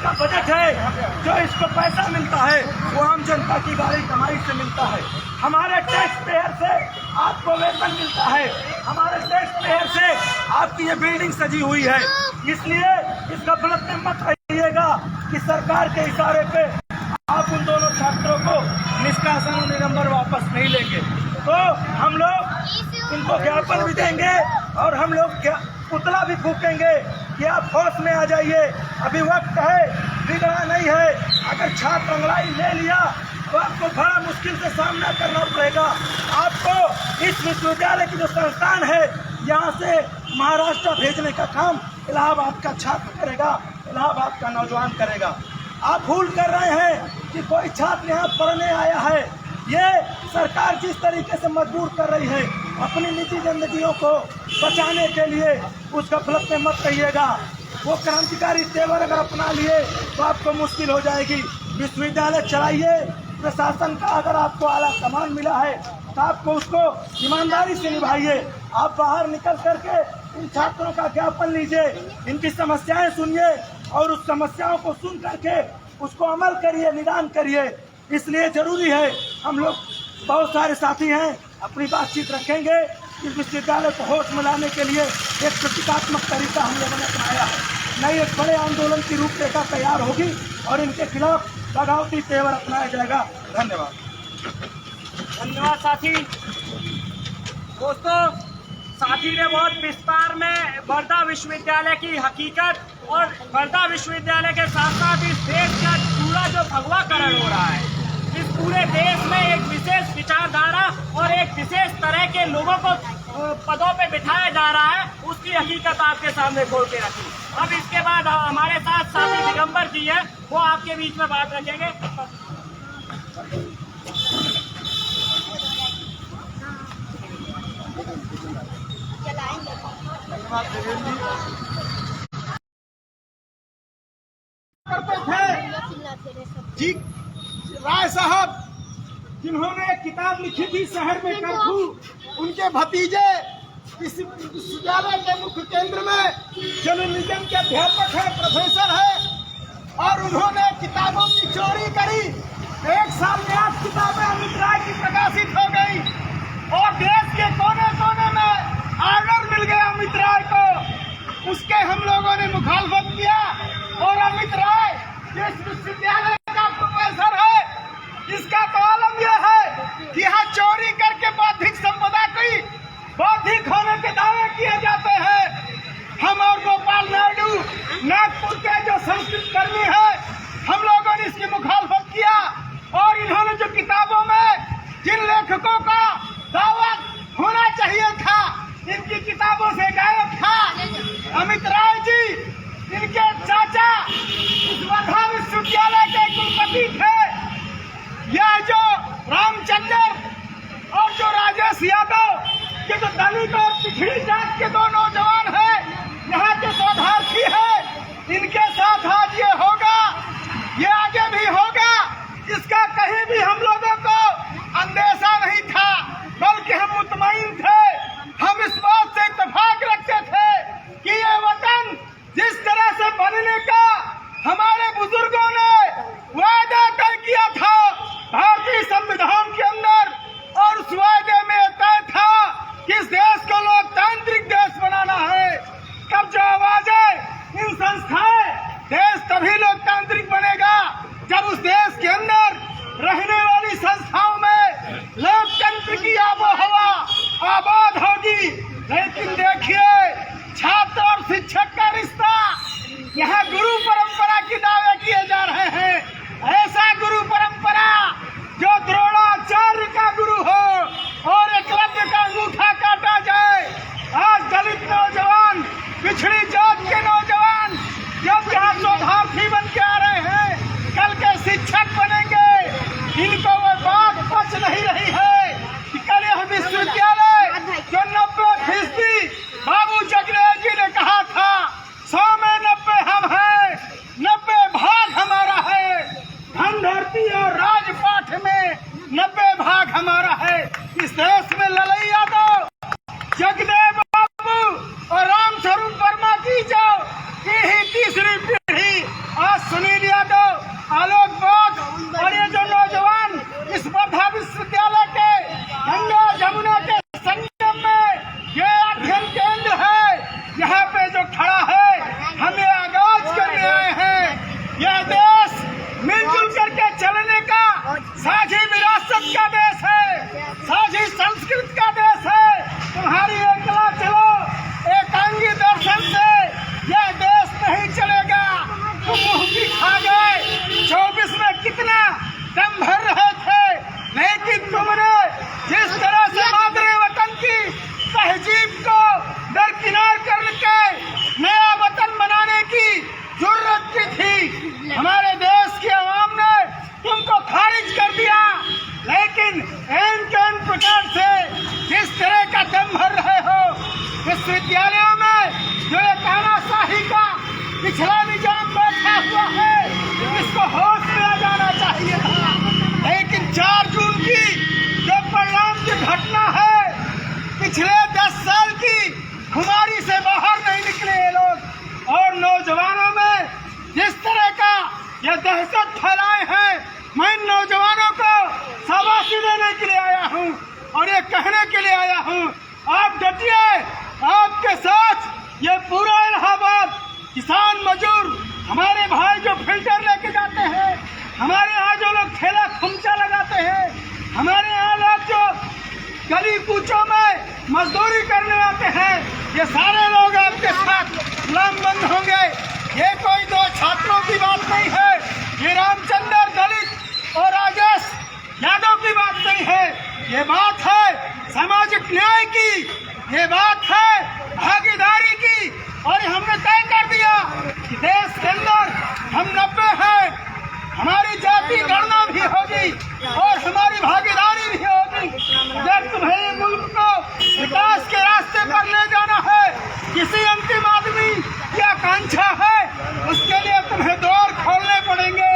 इसका बजट है, जो इसको पैसा मिलता है वो आम जनता की गाड़ी कमाई से मिलता है। हमारे टैक्स पेयर से आपको वेतन मिलता है, हमारे टैक्स पेयर से आपकी ये बिल्डिंग सजी हुई है। इसलिए इस गफलत में मत रहिएगा कि सरकार के इशारे पे आप उन दोनों छात्रों को निष्कासन और निलंबन वापस नहीं लेंगे। तो हम लोग उनको ज्ञापन भी देंगे और हम लोग पुतला भी फूकेंगे कि आप होश में आ जाइए, अभी वक्त है, बिगड़ा नहीं है। अगर छात्र अंगड़ाई ले लिया तो आपको बड़ा मुश्किल से सामना करना पड़ेगा। आपको इस विश्वविद्यालय की जो संस्थान है यहाँ से महाराष्ट्र भेजने का काम इलाहाबाद का छात्र करेगा, इलाहाबाद का नौजवान करेगा। आप भूल कर रहे हैं कि कोई छात्र यहाँ पढ़ने आया है। ये सरकार जिस तरीके से मजबूर कर रही है अपनी निजी जिंदगियों को बचाने के लिए, उस गफलत में मत रहिएगा। वो क्रांतिकारी तेवर अगर अपना लिए तो आपको मुश्किल हो जाएगी। विश्वविद्यालय चलाइए, प्रशासन का अगर आपको आला सामान मिला है तो आपको उसको ईमानदारी से निभाइए। आप बाहर निकल करके इन छात्रों का ज्ञापन लीजिए, इनकी समस्याएं सुनिए और उस समस्याओं को सुन करके उसको अमल करिए, निदान करिए। इसलिए जरूरी है, हम लोग बहुत सारे साथी हैं, अपनी बातचीत रखेंगे। इस विश्वविद्यालय को होश में लाने के लिए एक प्रतीकात्मक तरीका हम लोगों ने अपनाया है। नई एक बड़े आंदोलन की रूपरेखा तैयार होगी और इनके खिलाफ बगावती तेवर अपनाया जाएगा। धन्यवाद। धन्यवाद साथी। दोस्तों, साथी ने बहुत विस्तार में वर्धा विश्वविद्यालय की हकीकत और वर्धा विश्वविद्यालय के साथ साथ इस देश का पूरा जो भगवाकरण हो रहा है, इस पूरे देश में एक विशेष विचारधारा और एक विशेष तरह के लोगों को पदों पे बिठाया जा रहा है, उसकी हकीकत आपके सामने खोल के रखी। अब इसके बाद हमारे साथ साथी दिगंबर जी है, वो आपके बीच में बात रखेंगे। करते थे जी राय साहब, जिन्होंने एक किताब लिखी थी शहर में कर्फ्यू, उनके भतीजे इस विश्वविद्यालय के मुख्य केंद्र में जर्नलिज्म के अध्यापक है, प्रोफेसर है, और उन्होंने किताबों की चोरी करी। 1 साल में 8 किताबें अमित राय की प्रकाशित हो गई और देश के कोने कोने में ऑर्डर मिल गया अमित राय को। उसके हम लोगों ने मुखालफत किया और अमित राय जिस विश्वविद्यालय का प्रोफेसर है, इसका तो आलम यह है कि यहाँ चोरी करके बौद्धिक संपदा की बौद्धिक होने के दावे किए जाते हैं। हम और गोपाल नायडू नागपुर के जो संस्कृत कर्मी है, हम लोगों ने इसकी मुखालफत किया और इन्होंने जो किताबों में जिन लेखकों का दावा होना चाहिए था, इनकी किताबों से गायब था। अमित राय जी, इनके चाचा इस वर्धा विश्वविद्यालय के कुलपति थे। यह जो रामचंद्र और जो राजेश यादव, ये जो दलित और पिछड़ी जात के 2 नौजवान हैं, यहाँ के शोधार्थी हैं, इनके साथ आज ये होगा, ये आगे भी होगा, इसका कहीं भी हम लोगों को अंदेशा नहीं था, बल्कि हम मुतमईन थे। हम इस बात से इत्तेफाक रखते थे कि ये वतन जिस तरह से बनने का हमारे बुजुर्गों ने वादा तय किया था भारतीय संविधान के अंदर, और उस वायदे में तय था कि इस देश को लोकतांत्रिक देश बनाना है। तब जो आवाजें, इन संस्थाएं, देश तभी लोकतांत्रिक बनेगा जब उस देश के अंदर रहने वाली संस्थाओं में लोकतंत्र की आबोहवा आबाद होगी। लेकिन देखिए, छात्र और शिक्षक का रिश्ता, यहाँ गुरु परंपरा की दावे किए जा रहे हैं। ऐसा गुरु परंपरा जो द्रोणाचार्य का गुरु हो और एकलव्य का अंगूठा काटा जाए। आज दलित नौजवान, पिछड़ी जात के नौजवान जब यहाँ शोधार्थी बन के आ रहे हैं, कल के शिक्षक बनेंगे, इनको वो बात पच नहीं रही है कि कल यह विश्वविद्यालय जो 90% बाबू जगदेव जी ने कहा था 100 में 90 हम हैं, विश्वविद्यालयों में जो ये तानाशाही का पिछला निजाम बैठा हुआ है, इसको होश में आ जाना चाहिए था। लेकिन 4 जून की जो परिणाम की घटना है, पिछले 10 साल की खुमारी से बाहर नहीं निकले ये लोग, और नौजवानों में जिस तरह का ये दहशत फैलाए हैं, मैं इन नौजवानों को शाबाशी देने के लिए आया हूँ और ये कहने के लिए आया हूँ, आप डटिए, आपके साथ ये पूरा इलाहाबाद किसान मजदूर, हमारे भाई जो फिल्टर लेके जाते हैं, हमारे यहाँ जो लोग ठेला खुमचा लगाते हैं, हमारे यहाँ लोग जो गली कूचों में मजदूरी करने आते हैं, ये सारे लोग आपके साथ लामबंद होंगे। ये कोई 2 छात्रों की बात नहीं है, ये रामचंद्र दलित और राजेश यादव की बात नहीं है, ये बात है सामाजिक न्याय की, ये बात है भागीदारी की। और हमने तय कर दिया कि देश के अंदर हम 90 हैं, हमारी जाति गणना भी होगी और हमारी भागीदारी भी होगी। अगर तुम्हें मुल्क को विकास के रास्ते पर ले जाना है, किसी अंतिम आदमी की आकांक्षा है, उसके लिए तुम्हें द्वार खोलने पड़ेंगे,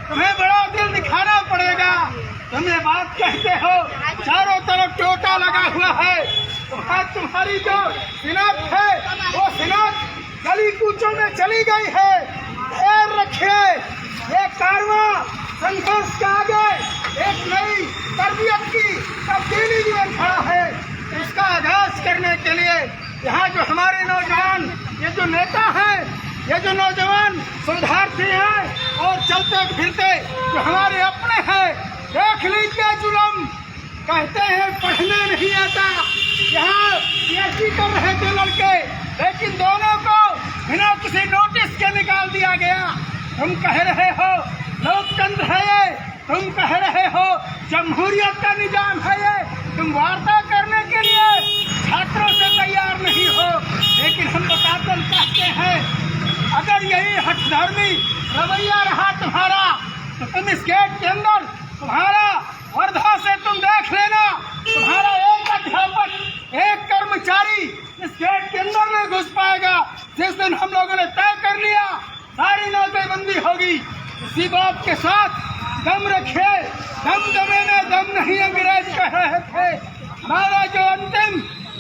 तुम्हें बड़ा दिल दिखाना पड़ेगा। तुम ये बात कहते हो, चारों तरफ टोटा लगा हुआ है, तुम्हारी जो शिनाख्त है वो शिनाख्त गली कूचों में चली गई है। खैर रखिए, एक कारवां संघर्ष के आगे एक नई तरबियत की तब्दीली लिए खड़ा है। इसका आगाज करने के लिए यहाँ जो हमारे नौजवान, ये जो नेता हैं, ये जो नौजवान शोधार्थी हैं और चलते फिरते जो हमारे अपने हैं, देख लीजिए जुल्म, कहते हैं पढ़ने नहीं आता, यहाँ पीएचडी कर रहे थे लड़के, लेकिन दोनों को बिना किसी नोटिस के निकाल दिया गया। तुम कह रहे हो लोकतंत्र है ये, तुम कह रहे हो जमहूरियत का निजाम है ये, तुम वार्ता करने के लिए छात्रों से तैयार नहीं हो। लेकिन हम बताकर कहते हैं, अगर यही हठधर्मी रवैया रहा तुम्हारा, तो तुम इस गेट के अंदर, तुम्हारा वर्धा से तुम देख लेना, तुम्हारा एक अध्यापक, एक कर्मचारी इस गेट के अंदर नहीं घुस पाएगा। जिस दिन हम लोगों ने तय कर लिया सारी नाकेबंदी होगी, इसी बात के साथ दम रखे, दम दमे में दम नहीं अंग्रेज कह रहे थे। हमारा जो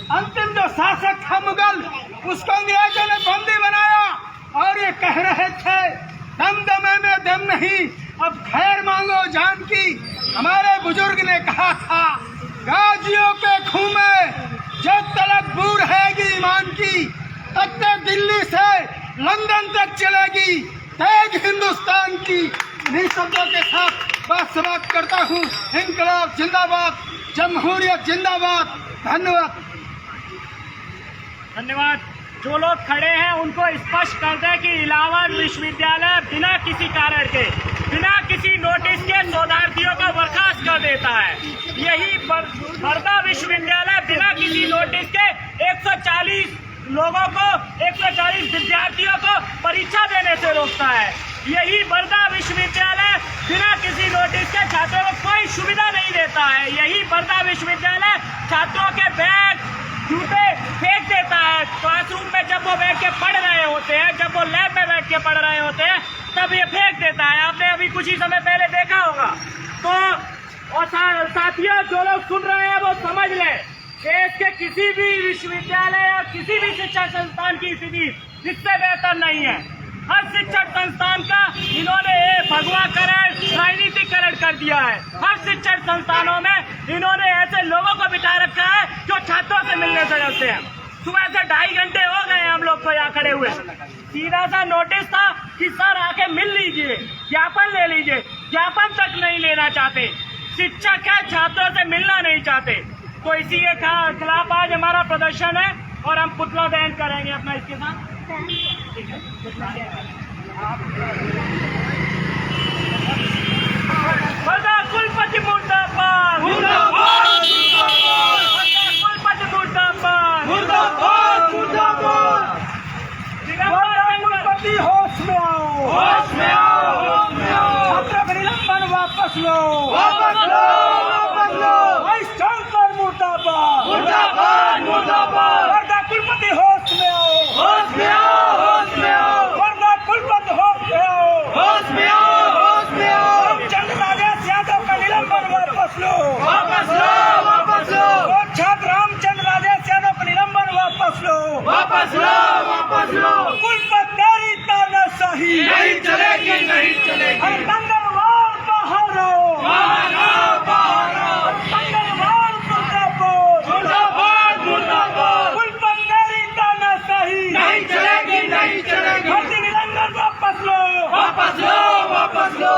अंतिम जो शासक था मुगल, उसको अंग्रेजों ने बंदी बनाया और ये कह रहे थे दम दमे में दम नहीं, अब खैर मांगो जान की। हमारे बुजुर्ग ने कहा था, गाजियों के खून में जब तलक बू रहेगी ईमान की, तब तक दिल्ली से लंदन तक चलेगी तेज हिंदुस्तान की। इन्हीं शब्दों के साथ बात समाप्त करता हूँ। इंकलाब जिंदाबाद, जमहूरियत जिंदाबाद। धन्यवाद। धन्यवाद। जो लोग खड़े हैं उनको स्पष्ट कर दें कि इलाहाबाद विश्वविद्यालय बिना किसी कारण के, बिना किसी नोटिस के शोधार्थियों को बर्खास्त कर देता है। यही वर्धा विश्वविद्यालय बिना किसी नोटिस के 140 लोगों को, 140 विद्यार्थियों को परीक्षा देने से रोकता है। यही वर्धा विश्वविद्यालय बिना किसी नोटिस के छात्रों को कोई सुविधा नहीं देता है। यही वर्धा विश्वविद्यालय छात्रों के बैग, जूते फेंक देता है। क्लासरूम में जब वो बैठ के पढ़ रहे होते हैं, जब वो लैब में बैठ के पढ़ रहे होते हैं, तब ये फेंक देता है। आपने अभी कुछ ही समय पहले देखा होगा। तो और साथियों, जो लोग सुन रहे हैं वो समझ लें, देश के किसी भी विश्वविद्यालय या किसी भी शिक्षा संस्थान की स्थिति इससे बेहतर नहीं है। हर शिक्षण संस्थान का इन्होंने भगवाकरण, राजनीतिकरण कर दिया है। हर शिक्षण संस्थानों में इन्होंने ऐसे लोगों को बिठा रखा है जो छात्रों से मिलने से डरते हैं। सुबह से 2.5 घंटे हो गए हम लोग को यहाँ खड़े हुए। सीधा सा नोटिस था कि सर आके मिल लीजिए, ज्ञापन ले लीजिए। ज्ञापन तक नहीं लेना चाहते। शिक्षक है, छात्रों से मिलना नहीं चाहते। तो इसी के खिलाफ आज हमारा प्रदर्शन है और हम पुतला दहन करेंगे अपना इसके साथ। ठीक है। वर्धा कुलपति मुर्दाबाद, मुर्दाबाद, वर्धा कुलपति मुर्दाबाद, मुर्दाबाद, मुर्दाबाद। वर्धा कुलपति होश में आओ, होश में आओ, होश में आओ। छात्रों का निलंबन वापस लो, वापस लो, वापस लो। वाइस चांसलर मुर्दाबाद, मुर्दाबाद, मुर्दाबाद। वर्धा कुलपति हो होश में आओ, होश में आओ। वर्धा कुलपति होश में आओ, होश में आओ, होश में आओ। रामचंद्र राजेश यादव का निलंबन वापस लो, वापस लो, वापस लो। छात्र रामचंद्र राजेश यादव का निलंबन वापस लो, वापस लो, वापस लो। कुलपति तेरी तानाशाही नहीं चलेगी, नहीं चलेगी। हर मंगलवार बाहर आओ, बाहर आओ, बाहर आओ। मंगलवार मुर्दाबाद, मुर्दाबाद, मुर्दाबाद। कुलपति तेरी तानाशाही नहीं चलेगी, नहीं चलेगी। भर्ती निलंबन वापस लो, वापस लो, वापस लो।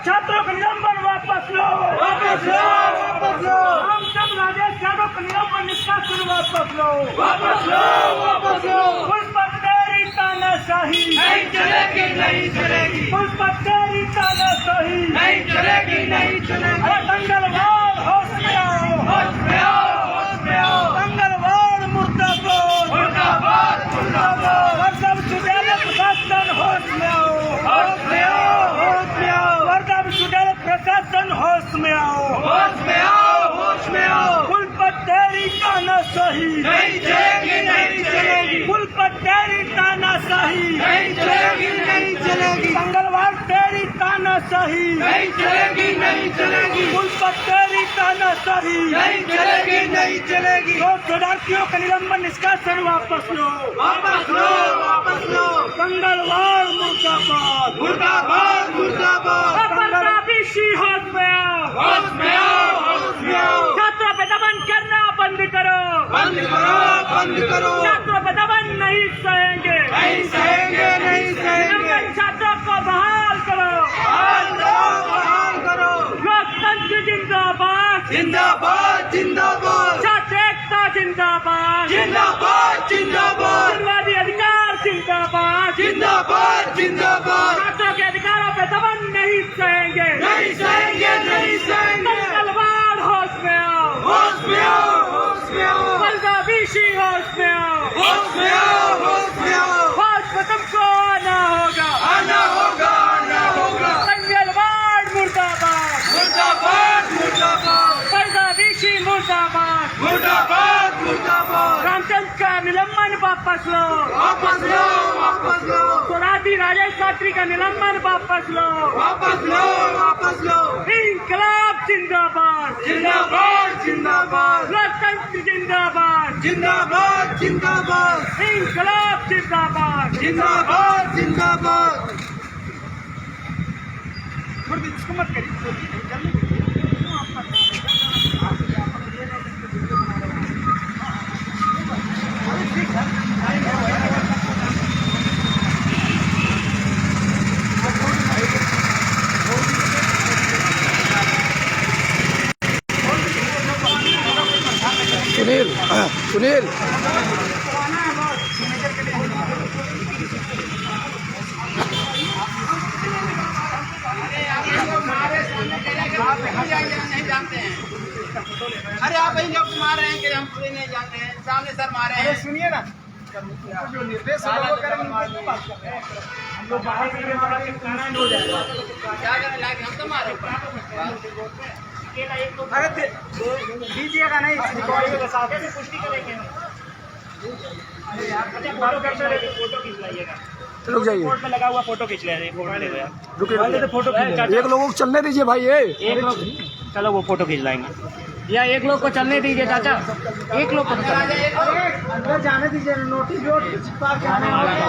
छात्रों का निलंबन वापस लो, वापस लो, वापस लो। रामचंद्र राजेश यादव का निलंबन निष्कासन वापस लो, वापस लो, वापस लो। कुलपति तेरी तानाशाही नहीं चलेगी, नहीं चलेगी। कुलपति तेरी तानाशाही नहीं चलेगी, नहीं चलेगी। अरे मंगलवार होश में आओ, होश में आओ, होश में आओ। मंगलवार मुर्दाबाद, मुर्दाबाद, मुर्दाबाद। वर्धा विश्वविद्यालय प्रशासन होश में आओ, होश में आओ, होश में आओ। वर्धा विश्वविद्यालय प्रशासन होश में आओ, होश में आओ, होश में आओ। कुलपति तेरी तानाशाही नहीं चलेगी, नहीं चलेगी। कुलपति तेरी तानाशाही नहीं चलेगी, नहीं चलेगी। मंगलवार तेरी तानाशाही नहीं चलेगी, नहीं चलेगी। कुलपति तेरी तानाशाही नहीं चलेगी, नहीं चलेगी। दो शरणार्थियों का निलंबन निष्कासन वापस लो, वापस लो, वापस लो। मंगलवार मुर्दाबाद, मुर्दाबाद, मुर्दाबाद। होश में आओ, होश में आओ, होश में आओ। छात्रों पे दमन करना बंद करो, बंद करो, बंद करो। छात्रों पे दमन नहीं सहेंगे, नहीं सहेंगे, नहीं सहेंगे। छात्रों को बहाल करो, बहाल करो, बहाल करो। लोकतंत्र जिंदाबाद, जिंदाबाद, जिंदाबाद। छात्र एकता जिंदाबाद, जिंदाबाद, जिंदाबाद। जनवादी अधिकार जिंदाबाद, जिंदाबाद, जिंदाबाद। छात्रों के अधिकारों पे दमन नहीं सहेंगे, नहीं सहेंगे, नहीं सहेंगे। मंगलवार होश में आओ, होश में आओ, होश में आओ। वर्धा विशी होश में आओ, होश में आओ, होश में आओ। होश में तुमको आना होगा, आना होगा, आना होगा। मंगलवार मुर्दाबाद, मुर्दाबाद, मुर्दाबाद। वर्धा विशी मुर्दाबाद, मुर्दाबाद, मुर्दाबाद। रामचंद्र का निलंबन वापस लो, वापस लो, वापस लो। सोनादी राजेश शास्त्री का निलंबन वापस लो, वापस लो, वापस लो। इंकलाब जिंदाबाद, जिंदाबाद, जिंदाबाद। लोकतंत्र जिंदाबाद, जिंदाबाद, जिंदाबाद। इंकलाब जिंदाबाद, जिंदाबाद, जिंदाबाद। इसको मत करिए। सुनील, सुनील। अरे आप ही लोग मार रहे हैं कि हम पूरे नहीं जानते हैं। सामने सर मारे हैं। सुनिए ना, जो निर्देश है वो करेंगे, हम बात कर रहे हैं। हम लोग बाहर से हो जाएगा। क्या करने लायक हम तो मारे। अरे दीजिएगा नहीं, रिकॉर्डिंग के साथ पुष्टि करेंगे। फोटो खींच लाइएगा, रुक जाइए, कोर्ट में लगा हुआ फोटो खींच ले रहे हैं। फोटो ले लो यार, रुकिए। फोटो खींच। एक लोगों को चलने दीजिए भाई। ये एक लोग, चलो वो फोटो खींच लाएंगे। या एक लोग को चलने दीजिए चाचा, एक लोग को अंदर जाने दीजिए, नोटिस बोर्ड